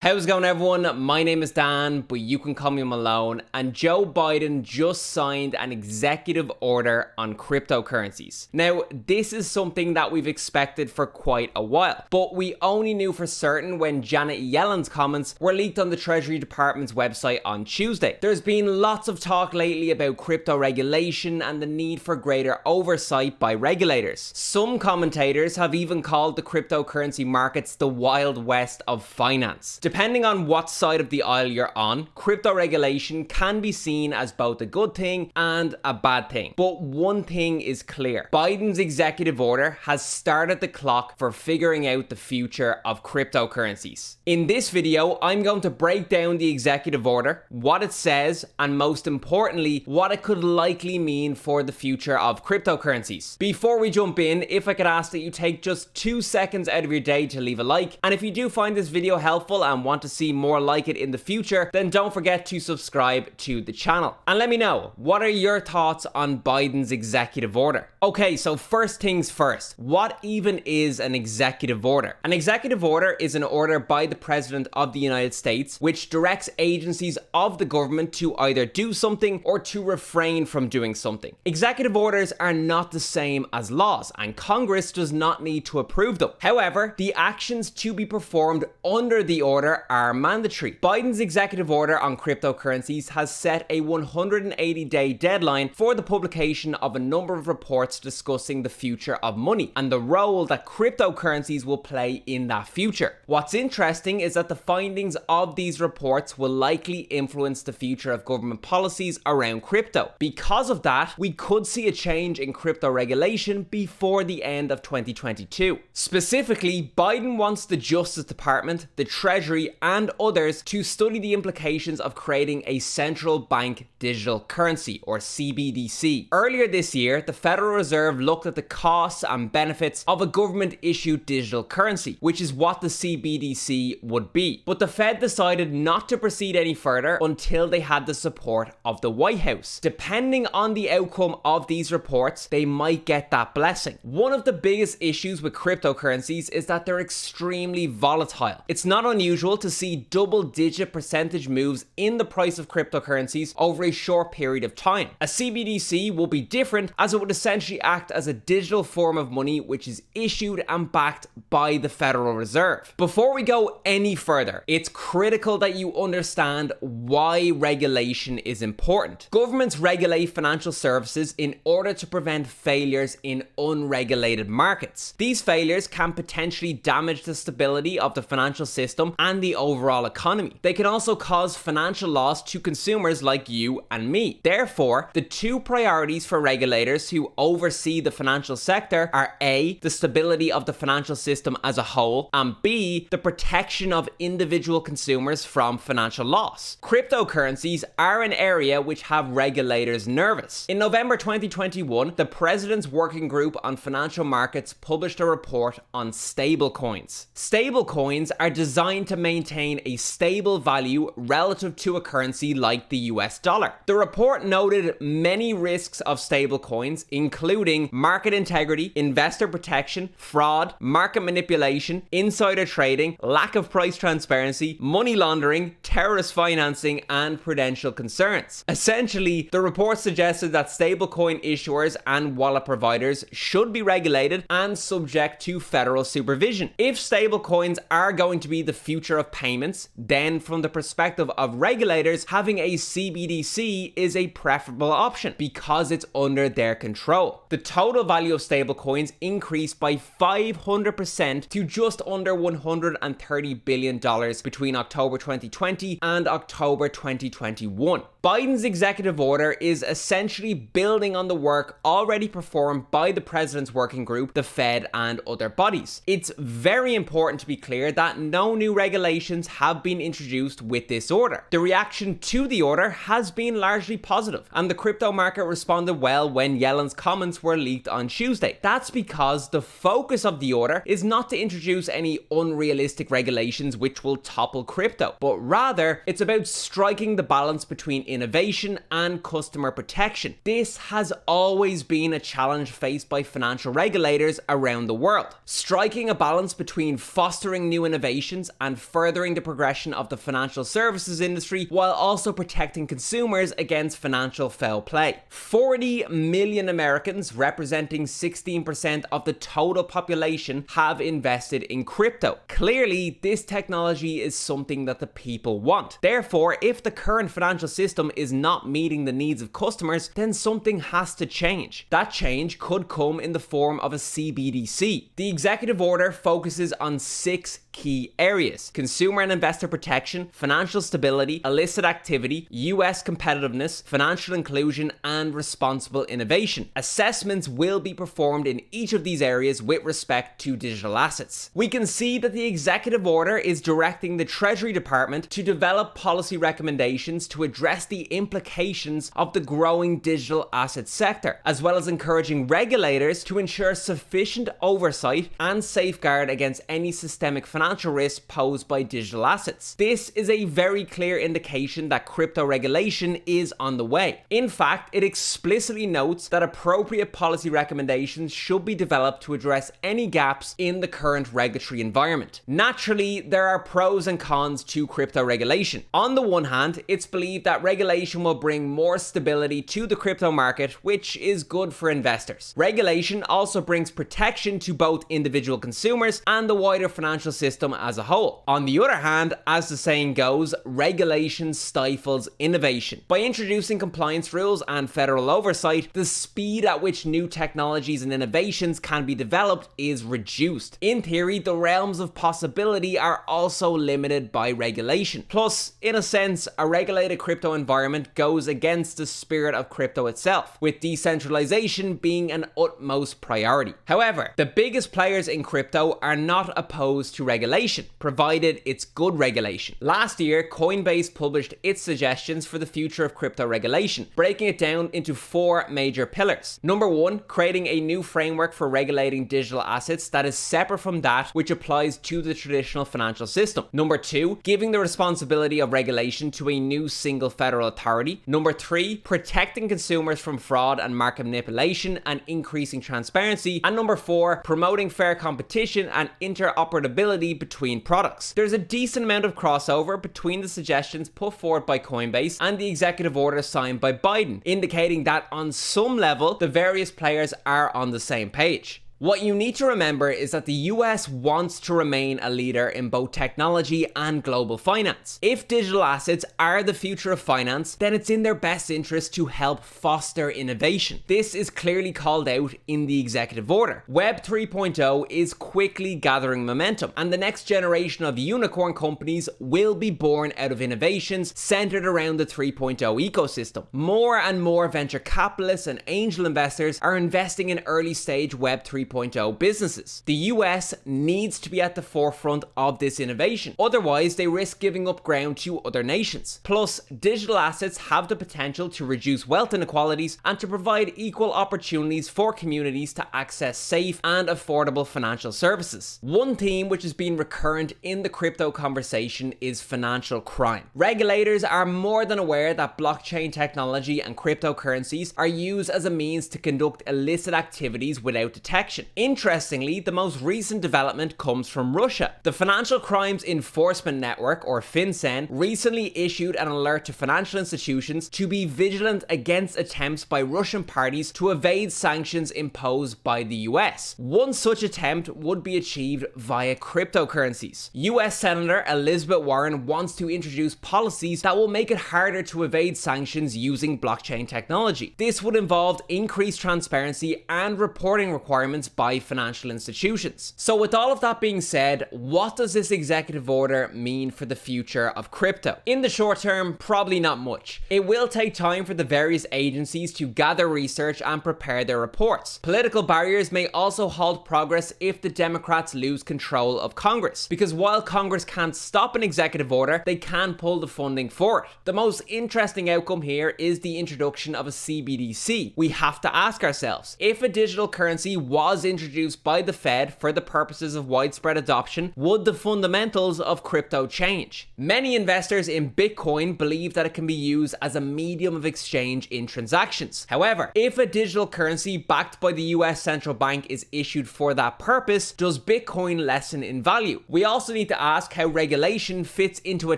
How's it going, everyone? My name is Dan, but you can call me Malone, and Joe Biden just signed an executive order on cryptocurrencies. Now, this is something that we've expected for quite a while, but we only knew for certain when Janet Yellen's comments were leaked on the Treasury Department's website on Tuesday. There's been lots of talk lately about crypto regulation and the need for greater oversight by regulators. Some commentators have even called the cryptocurrency markets the Wild West of finance. Depending on what side of the aisle you're on, crypto regulation can be seen as both a good thing and a bad thing. But one thing is clear. Biden's executive order has started the clock for figuring out the future of cryptocurrencies. In this video, I'm going to break down the executive order, what it says, and most importantly, what it could likely mean for the future of cryptocurrencies. Before we jump in, if I could ask that you take just 2 seconds out of your day to leave a like, and if you do find this video helpful and want to see more like it in the future, then don't forget to subscribe to the channel. And let me know, what are your thoughts on Biden's executive order? Okay, so first things first, what even is an executive order? An executive order is an order by the President of the United States which directs agencies of the government to either do something or to refrain from doing something. Executive orders are not the same as laws, and Congress does not need to approve them. However, the actions to be performed under the order are mandatory. Biden's executive order on cryptocurrencies has set a 180-day deadline for the publication of a number of reports discussing the future of money and the role that cryptocurrencies will play in that future. What's interesting is that the findings of these reports will likely influence the future of government policies around crypto. Because of that, we could see a change in crypto regulation before the end of 2022. Specifically, Biden wants the Justice Department, the Treasury, and others to study the implications of creating a central bank digital currency, or CBDC. Earlier this year, the Federal Reserve looked at the costs and benefits of a government-issued digital currency, which is what the CBDC would be. But the Fed decided not to proceed any further until they had the support of the White House. Depending on the outcome of these reports, they might get that blessing. One of the biggest issues with cryptocurrencies is that they're extremely volatile. It's not unusual to see double-digit percentage moves in the price of cryptocurrencies over a short period of time. A CBDC will be different, as it would essentially act as a digital form of money which is issued and backed by the Federal Reserve. Before we go any further, it's critical that you understand why regulation is important. Governments regulate financial services in order to prevent failures in unregulated markets. These failures can potentially damage the stability of the financial system and the overall economy. They can also cause financial loss to consumers like you and me. Therefore, the two priorities for regulators who oversee the financial sector are A, the stability of the financial system as a whole, and B, the protection of individual consumers from financial loss. Cryptocurrencies are an area which have regulators nervous. In November 2021, the President's Working Group on Financial Markets published a report on stablecoins. Stablecoins are designed to maintain a stable value relative to a currency like the US dollar. The report noted many risks of stablecoins, including market integrity, investor protection, fraud, market manipulation, insider trading, lack of price transparency, money laundering, terrorist financing, and prudential concerns. Essentially, the report suggested that stablecoin issuers and wallet providers should be regulated and subject to federal supervision. If stablecoins are going to be the future of payments, then from the perspective of regulators, having a CBDC is a preferable option because it's under their control. The total value of stablecoins increased by 500% to just under $130 billion between October 2020 and October 2021. Biden's executive order is essentially building on the work already performed by the President's Working Group, the Fed, and other bodies. It's very important to be clear that no new regulations have been introduced with this order. The reaction to the order has been largely positive, and the crypto market responded well when Yellen's comments were leaked on Tuesday. That's because the focus of the order is not to introduce any unrealistic regulations which will topple crypto, but rather it's about striking the balance between innovation and customer protection. This has always been a challenge faced by financial regulators around the world, striking a balance between fostering new innovations and furthering the progression of the financial services industry while also protecting consumers against financial foul play. 40 million Americans, representing 16% of the total population, have invested in crypto. Clearly, this technology is something that the people want. Therefore, if the current financial system is not meeting the needs of customers, then something has to change. That change could come in the form of a CBDC. The executive order focuses on 6 key areas: consumer and investor protection, financial stability, illicit activity, US competitiveness, financial inclusion, and responsible innovation. Assessments will be performed in each of these areas with respect to digital assets. We can see that the executive order is directing the Treasury Department to develop policy recommendations to address the implications of the growing digital asset sector, as well as encouraging regulators to ensure sufficient oversight and safeguard against any systemic financial risk posed by digital assets. This is a very clear indication that crypto regulation is on the way. In fact, it explicitly notes that appropriate policy recommendations should be developed to address any gaps in the current regulatory environment. Naturally, there are pros and cons to crypto regulation. On the one hand, it's believed that regulation will bring more stability to the crypto market, which is good for investors. Regulation also brings protection to both individual consumers and the wider financial system as a whole. On the other hand, as the saying goes, regulation stifles innovation. By introducing compliance rules and federal oversight, the speed at which new technologies and innovations can be developed is reduced. In theory, the realms of possibility are also limited by regulation. Plus, in a sense, a regulated crypto environment goes against the spirit of crypto itself, with decentralization being an utmost priority. However, the biggest players in crypto are not opposed to regulation, provided it's good regulation. Last year, Coinbase published its suggestions for the future of crypto regulation, breaking it down into 4 major pillars. Number 1, creating a new framework for regulating digital assets that is separate from that which applies to the traditional financial system. Number 2, giving the responsibility of regulation to a new single federal authority. Number 3, protecting consumers from fraud and market manipulation and increasing transparency. And number 4, promoting fair competition and interoperability between products. There's a decent amount of crossover between the suggestions put forward by Coinbase and the executive order signed by Biden, indicating that on some level, the various players are on the same page. What you need to remember is that the US wants to remain a leader in both technology and global finance. If digital assets are the future of finance, then it's in their best interest to help foster innovation. This is clearly called out in the executive order. Web 3.0 is quickly gathering momentum, and the next generation of unicorn companies will be born out of innovations centered around the 3.0 ecosystem. More and more venture capitalists and angel investors are investing in early stage Web 3.0 businesses. The US needs to be at the forefront of this innovation, otherwise they risk giving up ground to other nations. Plus, digital assets have the potential to reduce wealth inequalities and to provide equal opportunities for communities to access safe and affordable financial services. One theme which has been recurrent in the crypto conversation is financial crime. Regulators are more than aware that blockchain technology and cryptocurrencies are used as a means to conduct illicit activities without detection. Interestingly, the most recent development comes from Russia. The Financial Crimes Enforcement Network, or FinCEN, recently issued an alert to financial institutions to be vigilant against attempts by Russian parties to evade sanctions imposed by the US. One such attempt would be achieved via cryptocurrencies. US Senator Elizabeth Warren wants to introduce policies that will make it harder to evade sanctions using blockchain technology. This would involve increased transparency and reporting requirements by financial institutions. So with all of that being said, what does this executive order mean for the future of crypto? In the short term, probably not much. It will take time for the various agencies to gather research and prepare their reports. Political barriers may also halt progress if the Democrats lose control of Congress, because while Congress can't stop an executive order, they can pull the funding for it. The most interesting outcome here is the introduction of a CBDC. We have to ask ourselves, if a digital currency was was introduced by the Fed for the purposes of widespread adoption, would the fundamentals of crypto change? Many investors in Bitcoin believe that it can be used as a medium of exchange in transactions. However, if a digital currency backed by the US central bank is issued for that purpose, does Bitcoin lessen in value? We also need to ask how regulation fits into a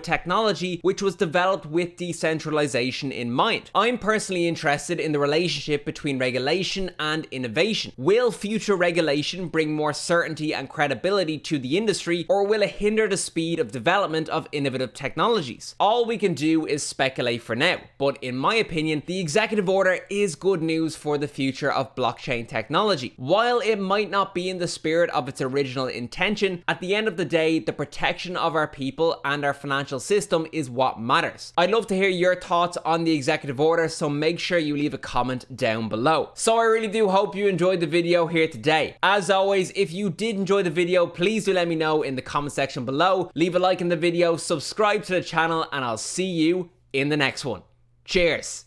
technology which was developed with decentralization in mind. I'm personally interested in the relationship between regulation and innovation. Will future regulation bring more certainty and credibility to the industry, or will it hinder the speed of development of innovative technologies? All we can do is speculate for now, but in my opinion, the executive order is good news for the future of blockchain technology. While it might not be in the spirit of its original intention, at the end of the day, the protection of our people and our financial system is what matters. I'd love to hear your thoughts on the executive order, so make sure you leave a comment down below. So I really do hope you enjoyed the video here today. As always, if you did enjoy the video, please do let me know in the comment section below. Leave a like in the video, subscribe to the channel, and I'll see you in the next one. Cheers.